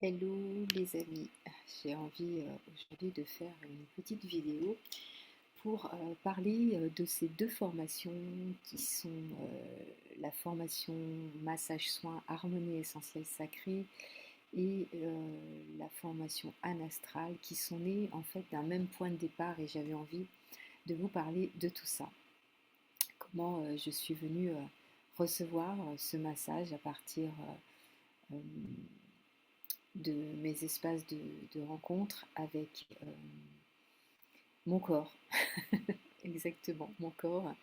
Hello les amis, j'ai envie aujourd'hui de faire une petite vidéo pour parler de ces deux formations qui sont la formation massage soin harmonie essentielle sacrée et la formation anastrale qui sont nées en fait d'un même point de départ et j'avais envie de vous parler de tout ça. Comment je suis venue recevoir ce massage à partir euh, de mes espaces de rencontre avec mon corps, exactement, mon corps,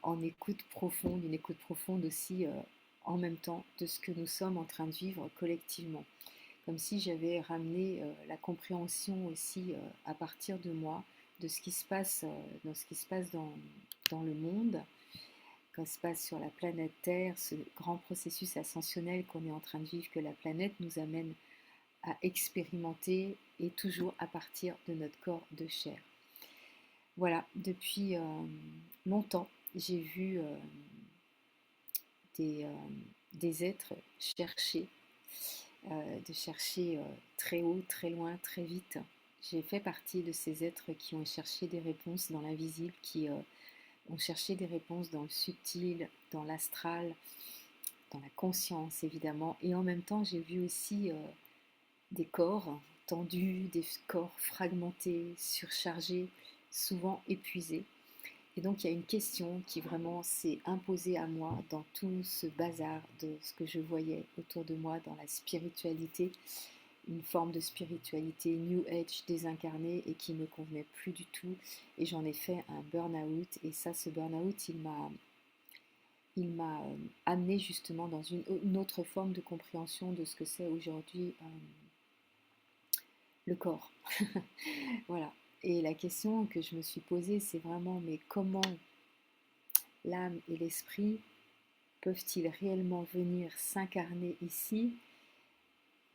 en écoute profonde, une écoute profonde aussi en même temps de ce que nous sommes en train de vivre collectivement. Comme si j'avais ramené la compréhension aussi à partir de moi, de ce qui se passe, dans ce qui se passe dans le monde, ce qui se passe sur la planète Terre, ce grand processus ascensionnel qu'on est en train de vivre, que la planète nous amène à expérimenter et toujours à partir de notre corps de chair. Voilà, depuis longtemps, j'ai vu des, euh, des êtres chercher, de chercher très haut, très loin, très vite. J'ai fait partie de ces êtres qui ont cherché des réponses dans l'invisible, qui ont cherché des réponses dans le subtil, dans l'astral, dans la conscience évidemment. Et en même temps, j'ai vu aussi des corps tendus, des corps fragmentés, surchargés, souvent épuisés. Et donc il y a une question qui vraiment s'est imposée à moi dans tout ce bazar de ce que je voyais autour de moi dans la spiritualité, une forme de spiritualité New Age désincarnée et qui ne me convenait plus du tout. Et j'en ai fait un burn-out. Et ça, ce burn-out, il m'a amené justement dans une autre forme de compréhension de ce que c'est aujourd'hui le corps. Voilà. Et la question que je me suis posée, c'est vraiment, mais comment l'âme et l'esprit peuvent-ils réellement venir s'incarner ici,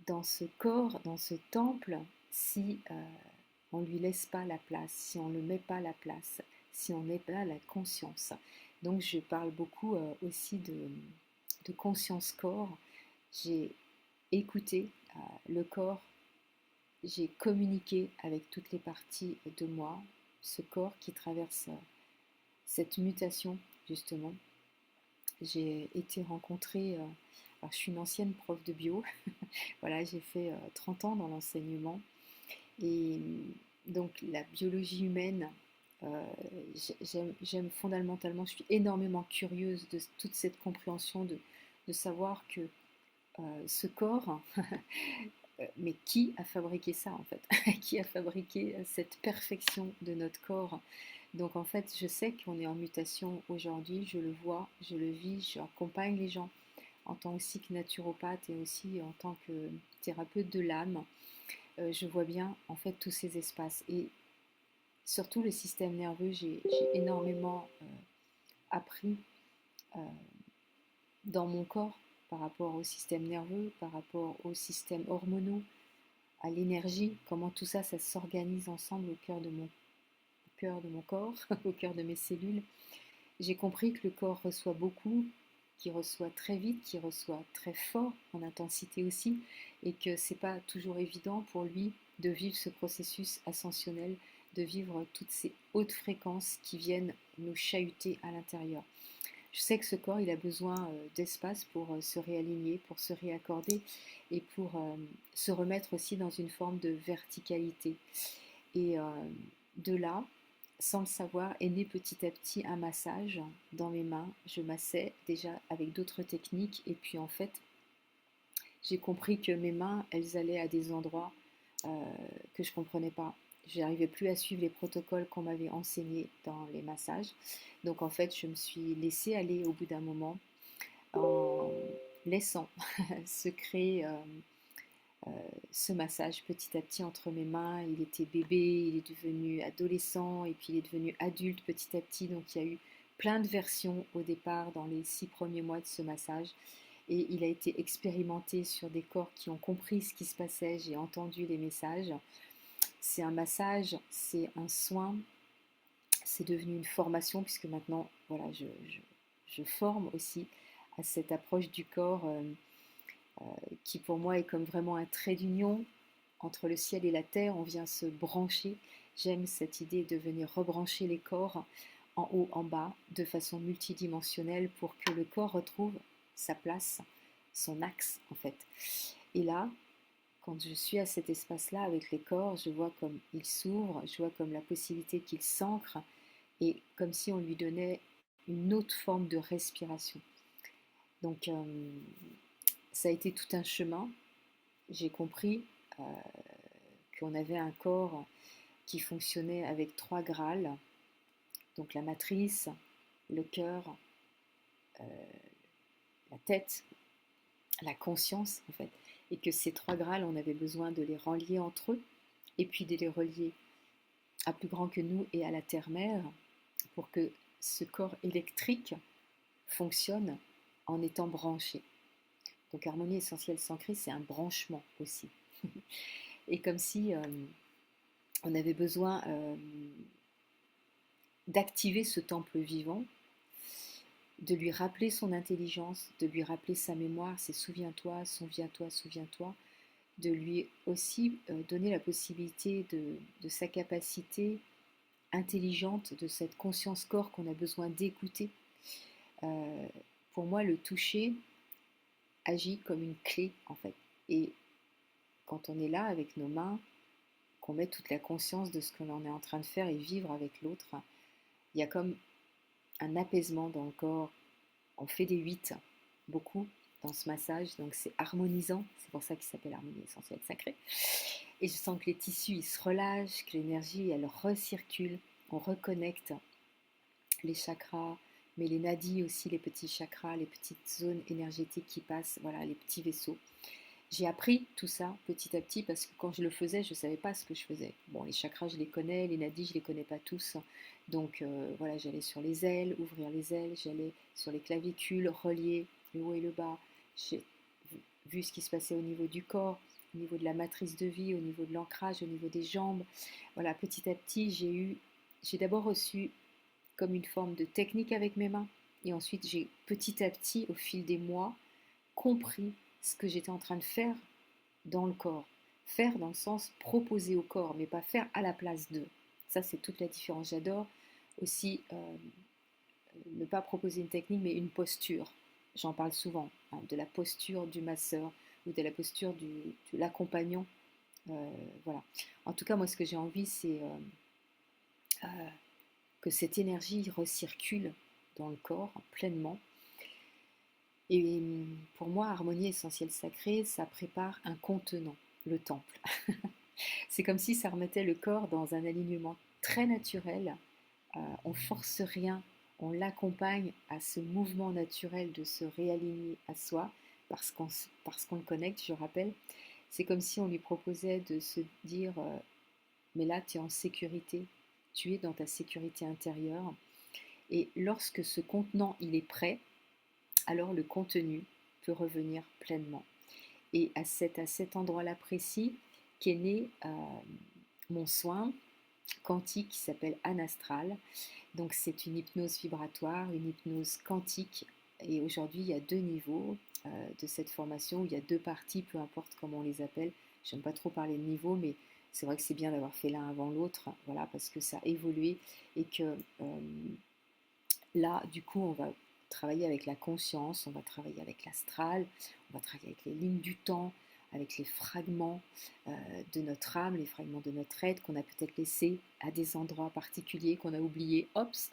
dans ce corps, dans ce temple, si on ne lui laisse pas la place, si on ne met pas la place, si on n'est pas la conscience. Donc je parle beaucoup aussi de conscience corps. J'ai écouté le corps, j'ai communiqué avec toutes les parties de moi, ce corps qui traverse cette mutation justement. J'ai été rencontrée, alors je suis une ancienne prof de bio, voilà, j'ai fait 30 ans dans l'enseignement et donc la biologie humaine, euh, j'aime fondamentalement, je suis énormément curieuse de toute cette compréhension de savoir que ce corps, mais qui a fabriqué ça en fait? Qui a fabriqué cette perfection de notre corps? Donc en fait, je sais qu'on est en mutation aujourd'hui, je le vois, je le vis, j'accompagne les gens en tant aussi que naturopathe et aussi en tant que thérapeute de l'âme. Je vois bien en fait tous ces espaces et surtout le système nerveux, j'ai énormément appris euh, dans mon corps par rapport au système nerveux, par rapport au système hormonaux, à l'énergie, comment tout ça, ça s'organise ensemble au cœur de mon corps, au cœur de mes cellules. J'ai compris que le corps reçoit beaucoup, qu'il reçoit très vite, qu'il reçoit très fort en intensité aussi, et que c'est pas toujours évident pour lui de vivre ce processus ascensionnel, de vivre toutes ces hautes fréquences qui viennent nous chahuter à l'intérieur. Je sais que ce corps, il a besoin d'espace pour se réaligner, pour se réaccorder et pour se remettre aussi dans une forme de verticalité. Et de là, sans le savoir, est né petit à petit un massage dans mes mains. Je massais déjà avec d'autres techniques et puis en fait, j'ai compris que mes mains, elles allaient à des endroits euh, que je ne comprenais pas. Je n'arrivais plus à suivre les protocoles qu'on m'avait enseignés dans les massages. Donc en fait, je me suis laissée aller au bout d'un moment en laissant se créer euh, ce massage petit à petit entre mes mains. Il était bébé, il est devenu adolescent et puis il est devenu adulte petit à petit. Donc il y a eu plein de versions au départ dans les 6 premiers mois de ce massage. Et il a été expérimenté sur des corps qui ont compris ce qui se passait. J'ai entendu les messages. C'est un massage, c'est un soin, c'est devenu une formation puisque maintenant, voilà, je forme aussi à cette approche du corps qui pour moi est comme vraiment un trait d'union entre le ciel et la terre. On vient se brancher. J'aime cette idée de venir rebrancher les corps en haut, en bas, de façon multidimensionnelle pour que le corps retrouve sa place, son axe en fait. Et là, quand je suis à cet espace-là avec les corps, je vois comme il s'ouvre, je vois comme la possibilité qu'il s'ancre et comme si on lui donnait une autre forme de respiration. Donc ça a été tout un chemin. J'ai compris euh, qu'on avait un corps qui fonctionnait avec 3 Graals, donc la matrice, le cœur, la tête, la conscience en fait, et que ces 3 Graals, on avait besoin de les relier entre eux, et puis de les relier à plus grand que nous et à la terre-mère, pour que ce corps électrique fonctionne en étant branché. Donc harmonie essentielle sacrée, c'est un branchement aussi. Et comme si on avait besoin d'activer ce temple vivant, de lui rappeler son intelligence, de lui rappeler sa mémoire, c'est souviens-toi, souviens-toi, souviens-toi, de lui aussi donner la possibilité de sa capacité intelligente, de cette conscience corps qu'on a besoin d'écouter. Euh, pour moi, le toucher agit comme une clé en fait. Et quand on est là avec nos mains, qu'on met toute la conscience de ce que l'on est en train de faire et vivre avec l'autre, il y a comme un apaisement dans le corps. On fait des 8, beaucoup dans ce massage, donc c'est harmonisant, c'est pour ça qu'il s'appelle harmonie essentielle sacrée. Et je sens que les tissus ils se relâchent, que l'énergie elle recircule, on reconnecte les chakras, mais les nadis aussi, les petits chakras, les petites zones énergétiques qui passent, voilà, les petits vaisseaux. J'ai appris tout ça petit à petit parce que quand je le faisais, je ne savais pas ce que je faisais. Bon, les chakras, je les connais, les nadis, je ne les connais pas tous. Donc voilà, j'allais sur les ailes, ouvrir les ailes, j'allais sur les clavicules, relier le haut et le bas. J'ai vu ce qui se passait au niveau du corps, au niveau de la matrice de vie, au niveau de l'ancrage, au niveau des jambes. Voilà, petit à petit, j'ai d'abord reçu comme une forme de technique avec mes mains. Et ensuite, j'ai petit à petit, au fil des mois, compris ce que j'étais en train de faire dans le corps. Faire dans le sens proposer au corps, mais pas faire à la place d'eux. Ça, c'est toute la différence. J'adore aussi ne pas proposer une technique, mais une posture. J'en parle souvent, hein, de la posture du masseur ou de la posture de l'accompagnant. Voilà. En tout cas, moi, ce que j'ai envie, c'est que cette énergie recircule dans le corps pleinement. Et pour moi, harmonie essentielle sacrée, ça prépare un contenant, le temple. C'est comme si ça remettait le corps dans un alignement très naturel. On force rien, on l'accompagne à ce mouvement naturel de se réaligner à soi parce qu'on le connecte, je rappelle. C'est comme si on lui proposait de se dire mais là, tu es en sécurité, tu es dans ta sécurité intérieure. Et lorsque ce contenant il est prêt, alors le contenu peut revenir pleinement. Et à cet endroit-là précis qu'est né mon soin quantique qui s'appelle Anastral. Donc c'est une hypnose vibratoire, une hypnose quantique. Et aujourd'hui, il y a 2 niveaux de cette formation. Il y a 2 parties, peu importe comment on les appelle. Je n'aime pas trop parler de niveau, mais c'est vrai que c'est bien d'avoir fait l'un avant l'autre, voilà, parce que ça a évolué et que là, du coup, on va travailler avec la conscience, on va travailler avec l'astral, on va travailler avec les lignes du temps, avec les fragments de notre âme, les fragments de notre être qu'on a peut-être laissés à des endroits particuliers qu'on a oubliés. Ops,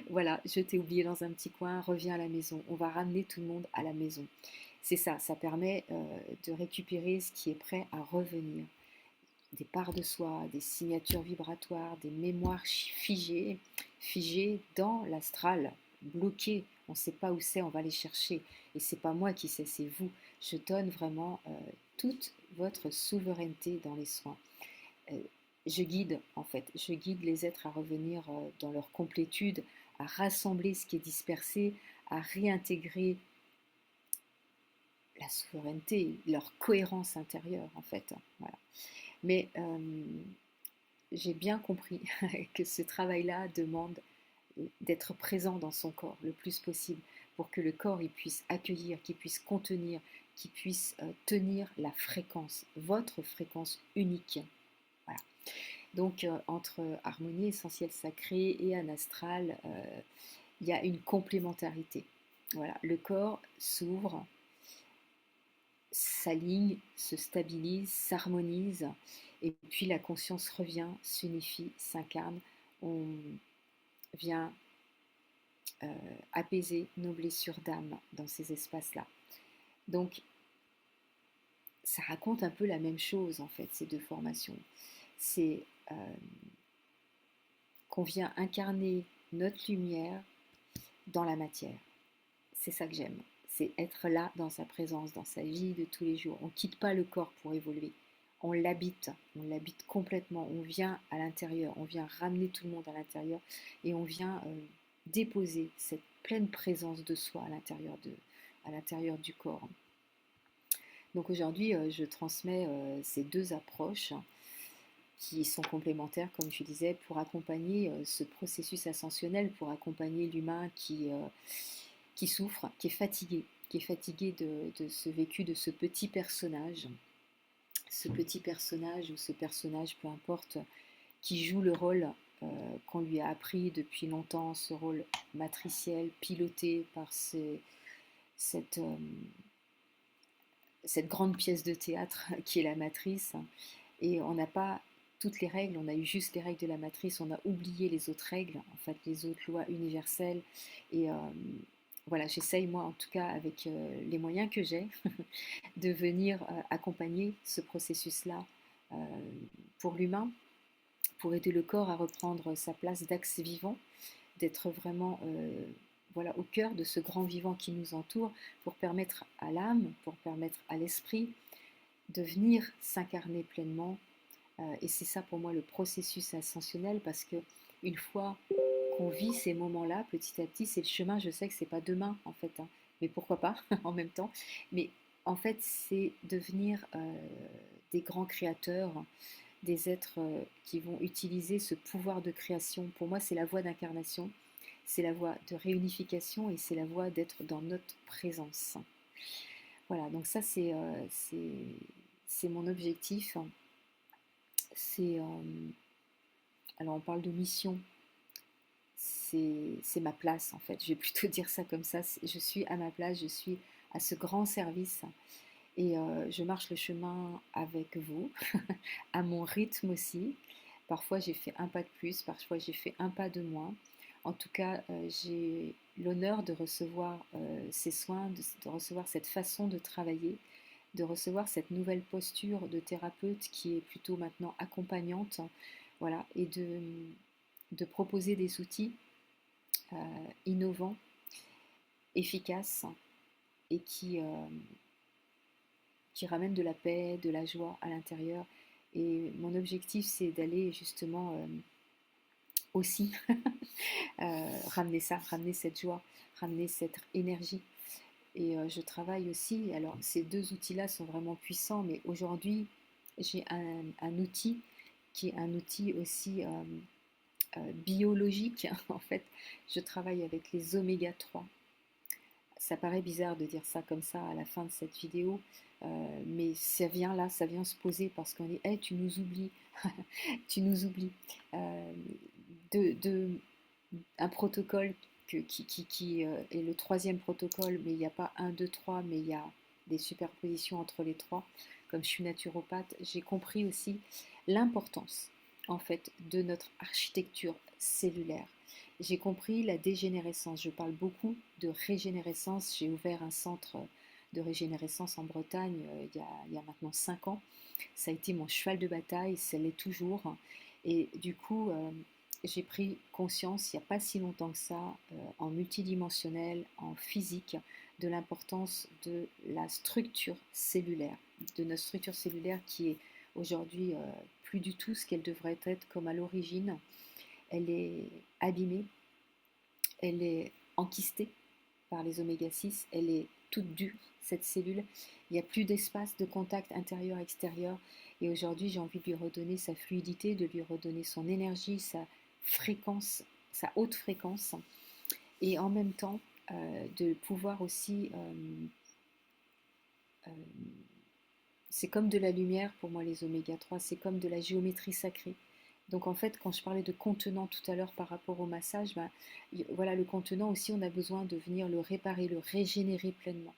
voilà, je t'ai oublié dans un petit coin, reviens à la maison. On va ramener tout le monde à la maison. C'est ça, ça permet de récupérer ce qui est prêt à revenir. Des parts de soi, des signatures vibratoires, des mémoires figées dans l'astral, bloquées. On ne sait pas où c'est, on va les chercher. Et c'est pas moi qui sais, c'est vous. Je donne vraiment toute votre souveraineté dans les soins. Euh, je guide en fait, je guide les êtres à revenir dans leur complétude, à rassembler ce qui est dispersé, à réintégrer la souveraineté, leur cohérence intérieure en fait. Voilà. Mais j'ai bien compris que ce travail-là demande d'être présent dans son corps le plus possible pour que le corps il puisse accueillir, qu'il puisse contenir, qu'il puisse tenir la fréquence, votre fréquence unique. Voilà. Donc entre harmonie essentielle sacrée et anastral, il y a une complémentarité. Voilà, le corps s'ouvre, s'aligne, se stabilise, s'harmonise, et puis la conscience revient, s'unifie, s'incarne. On vient apaiser nos blessures d'âme dans ces espaces-là. Donc, ça raconte un peu la même chose, en fait, ces deux formations. C'est qu'on vient incarner notre lumière dans la matière. C'est ça que j'aime. C'est être là dans sa présence, dans sa vie de tous les jours. On ne quitte pas le corps pour évoluer. On l'habite complètement. On vient à l'intérieur, on vient ramener tout le monde à l'intérieur et on vient déposer cette pleine présence de soi à l'intérieur du corps. Donc aujourd'hui, je transmets ces deux approches qui sont complémentaires, comme je disais, pour accompagner ce processus ascensionnel, pour accompagner l'humain qui souffre, qui est fatigué de ce vécu, de ce petit personnage ou ce personnage, peu importe, qui joue le rôle qu'on lui a appris depuis longtemps, ce rôle matriciel, piloté par cette grande pièce de théâtre qui est la matrice. Et on n'a pas toutes les règles, on a eu juste les règles de la matrice, on a oublié les autres règles, en fait les autres lois universelles. Et voilà, j'essaye moi en tout cas avec les moyens que j'ai de venir accompagner ce processus-là pour l'humain, pour aider le corps à reprendre sa place d'axe vivant, d'être vraiment voilà, au cœur de ce grand vivant qui nous entoure, pour permettre à l'âme, pour permettre à l'esprit de venir s'incarner pleinement. Et c'est ça pour moi le processus ascensionnel, parce que une fois qu'on vit ces moments-là, petit à petit, c'est le chemin. Je sais que c'est pas demain en fait, hein, mais pourquoi pas en même temps. Mais en fait, c'est devenir des grands créateurs, des êtres qui vont utiliser ce pouvoir de création. Pour moi, c'est la voie d'incarnation, c'est la voie de réunification et c'est la voie d'être dans notre présence. Voilà, donc ça c'est mon objectif. C'est alors on parle de mission, c'est ma place en fait. Je vais plutôt dire ça comme ça. Je suis à ma place, je suis à ce grand service et je marche le chemin avec vous, à mon rythme aussi. Parfois j'ai fait un pas de plus, parfois j'ai fait un pas de moins. En tout cas, j'ai l'honneur de recevoir ces soins, de recevoir cette façon de travailler, de recevoir cette nouvelle posture de thérapeute qui est plutôt maintenant accompagnante, voilà, et de proposer des outils innovants, efficaces et qui ramènent de la paix, de la joie à l'intérieur. Et mon objectif, c'est d'aller justement aussi ramener ça, ramener cette joie, ramener cette énergie. Et je travaille aussi, alors ces deux outils-là sont vraiment puissants, mais aujourd'hui, j'ai un outil qui est un outil aussi biologique. En fait, je travaille avec les oméga 3. Ça paraît bizarre de dire ça comme ça à la fin de cette vidéo, mais ça vient là, ça vient se poser parce qu'on dit hey, tu nous oublies, tu nous oublies. De un protocole qui est le troisième protocole, mais il n'y a pas un, deux, trois, mais il y a des superpositions entre les trois. Comme je suis naturopathe, j'ai compris aussi l'importance en fait de notre architecture cellulaire. J'ai compris la dégénérescence. Je parle beaucoup de régénérescence. J'ai ouvert un centre de régénérescence en Bretagne il y a maintenant 5 ans. Ça a été mon cheval de bataille, ça l'est toujours. Et du coup, j'ai pris conscience, il n'y a pas si longtemps que ça, en multidimensionnel, en physique, de l'importance de la structure cellulaire, de notre structure cellulaire qui est aujourd'hui plus du tout ce qu'elle devrait être comme à l'origine. Elle est abîmée, elle est enquistée par les oméga 6, elle est toute dure, cette cellule. Il n'y a plus d'espace de contact intérieur-extérieur. Et aujourd'hui, j'ai envie de lui redonner sa fluidité, de lui redonner son énergie, sa fréquence, sa haute fréquence. Et en même temps, de pouvoir aussi... c'est comme de la lumière pour moi les oméga 3, c'est comme de la géométrie sacrée. Donc en fait, quand je parlais de contenant tout à l'heure par rapport au massage, ben, voilà, le contenant aussi, on a besoin de venir le réparer, le régénérer pleinement.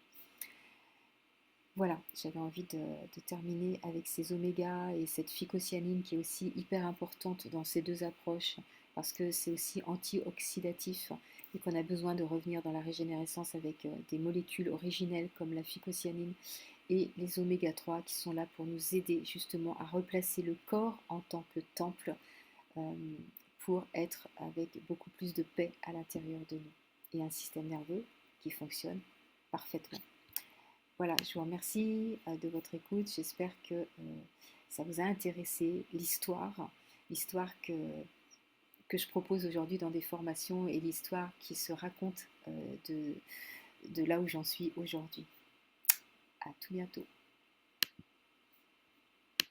Voilà, j'avais envie de terminer avec ces omégas et cette phycocyanine qui est aussi hyper importante dans ces deux approches parce que c'est aussi antioxydatif et qu'on a besoin de revenir dans la régénérescence avec des molécules originelles comme la phycocyanine et les oméga 3 qui sont là pour nous aider justement à replacer le corps en tant que temple euh, pour être avec beaucoup plus de paix à l'intérieur de nous et un système nerveux qui fonctionne parfaitement. Voilà, je vous remercie de votre écoute. J'espère que ça vous a intéressé, l'histoire que je propose aujourd'hui dans des formations et l'histoire qui se raconte de là où j'en suis aujourd'hui. À tout bientôt.